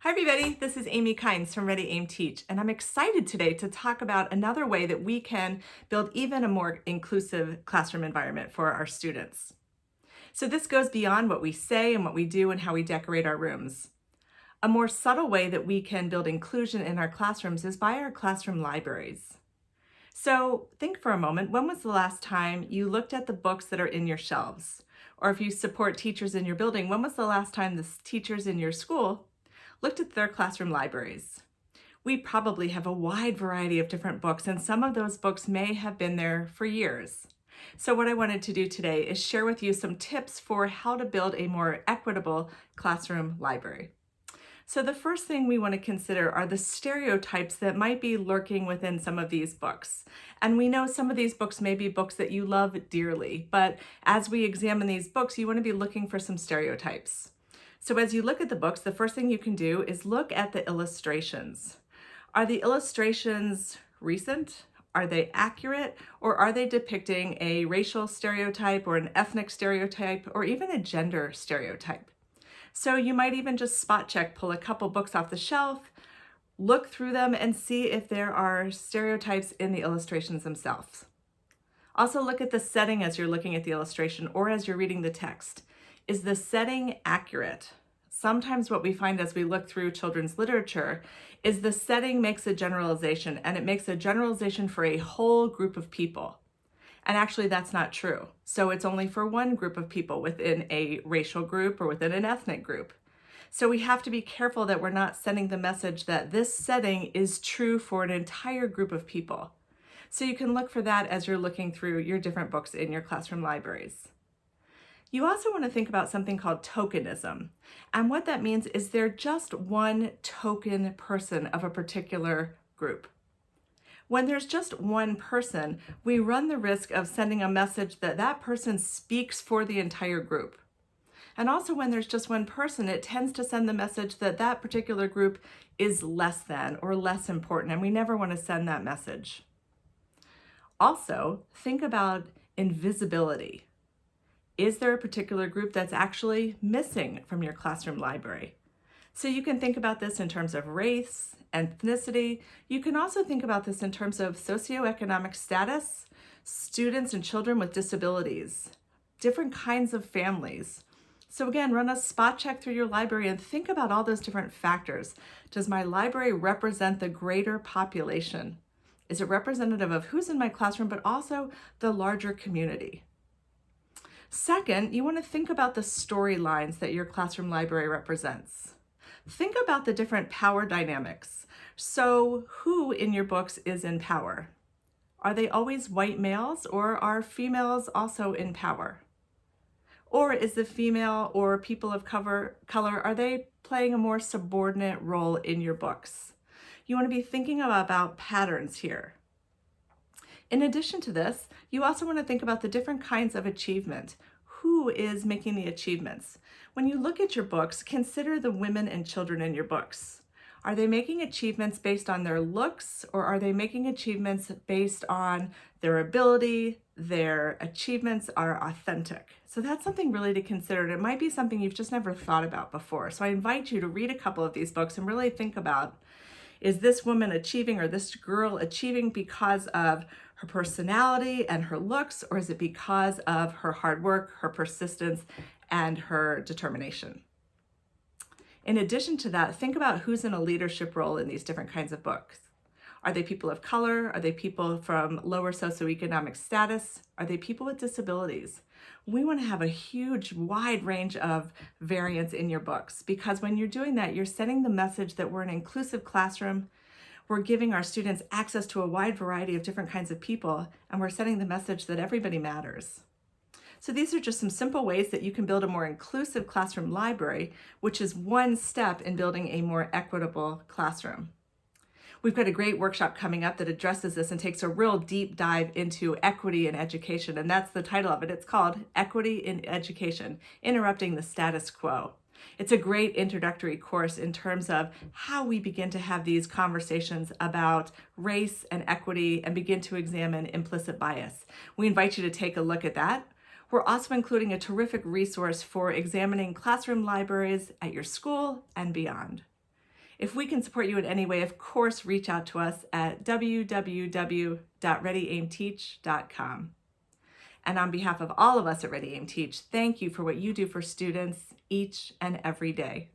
Hi everybody, this is Amy Kynes from Ready Aim Teach, and I'm excited today to talk about another way that we can build even a more inclusive classroom environment for our students. So this goes beyond what we say and what we do and how we decorate our rooms. A more subtle way that we can build inclusion in our classrooms is by our classroom libraries. So think for a moment, when was the last time you looked at the books that are in your shelves? Or if you support teachers in your building, when was the last time the teachers in your school looked at their classroom libraries? We probably have a wide variety of different books, and some of those books may have been there for years. So what I wanted to do today is share with you some tips for how to build a more equitable classroom library. So the first thing we want to consider are the stereotypes that might be lurking within some of these books. And we know some of these books may be books that you love dearly, but as we examine these books, you want to be looking for some stereotypes. So as you look at the books, the first thing you can do is look at the illustrations. Are the illustrations recent? Are they accurate? Or are they depicting a racial stereotype or an ethnic stereotype or even a gender stereotype? So you might even just spot check, pull a couple books off the shelf, look through them and see if there are stereotypes in the illustrations themselves. Also look at the setting as you're looking at the illustration or as you're reading the text. Is the setting accurate? Sometimes what we find as we look through children's literature is the setting makes a generalization, and it makes a generalization for a whole group of people. And actually that's not true. So it's only for one group of people within a racial group or within an ethnic group. So we have to be careful that we're not sending the message that this setting is true for an entire group of people. So you can look for that as you're looking through your different books in your classroom libraries. You also want to think about something called tokenism. And what that means is they're just one token person of a particular group. When there's just one person, we run the risk of sending a message that that person speaks for the entire group. And also when there's just one person, it tends to send the message that that particular group is less than or less important, and we never want to send that message. Also, think about invisibility. Is there a particular group that's actually missing from your classroom library? So you can think about this in terms of race, ethnicity. You can also think about this in terms of socioeconomic status, students and children with disabilities, different kinds of families. So again, run a spot check through your library and think about all those different factors. Does my library represent the greater population? Is it representative of who's in my classroom, but also the larger community? Second, you want to think about the storylines that your classroom library represents. Think about the different power dynamics. So who in your books is in power? Are they always white males, or are females also in power? Or is the female or people of color, are they playing a more subordinate role in your books? You want to be thinking about patterns here. In addition to this, you also want to think about the different kinds of achievement. Who is making the achievements? When you look at your books, consider the women and children in your books. Are they making achievements based on their looks, or are they making achievements based on their ability? Their achievements are authentic. So that's something really to consider, and it might be something you've just never thought about before. So I invite you to read a couple of these books and really think about, is this woman achieving or this girl achieving because of her personality and her looks, or is it because of her hard work, her persistence, and her determination? In addition to that, think about who's in a leadership role in these different kinds of books. Are they people of color? Are they people from lower socioeconomic status? Are they people with disabilities? We want to have a huge, wide range of variance in your books, because when you're doing that, you're sending the message that we're an inclusive classroom. We're giving our students access to a wide variety of different kinds of people, and we're sending the message that everybody matters. So these are just some simple ways that you can build a more inclusive classroom library, which is one step in building a more equitable classroom. We've got a great workshop coming up that addresses this and takes a real deep dive into equity in education, and that's the title of it. It's called Equity in Education, Interrupting the Status Quo. It's a great introductory course in terms of how we begin to have these conversations about race and equity and begin to examine implicit bias. We invite you to take a look at that. We're also including a terrific resource for examining classroom libraries at your school and beyond. If we can support you in any way, of course, reach out to us at www.readyaimteach.com. And on behalf of all of us at Ready Aim Teach, thank you for what you do for students each and every day.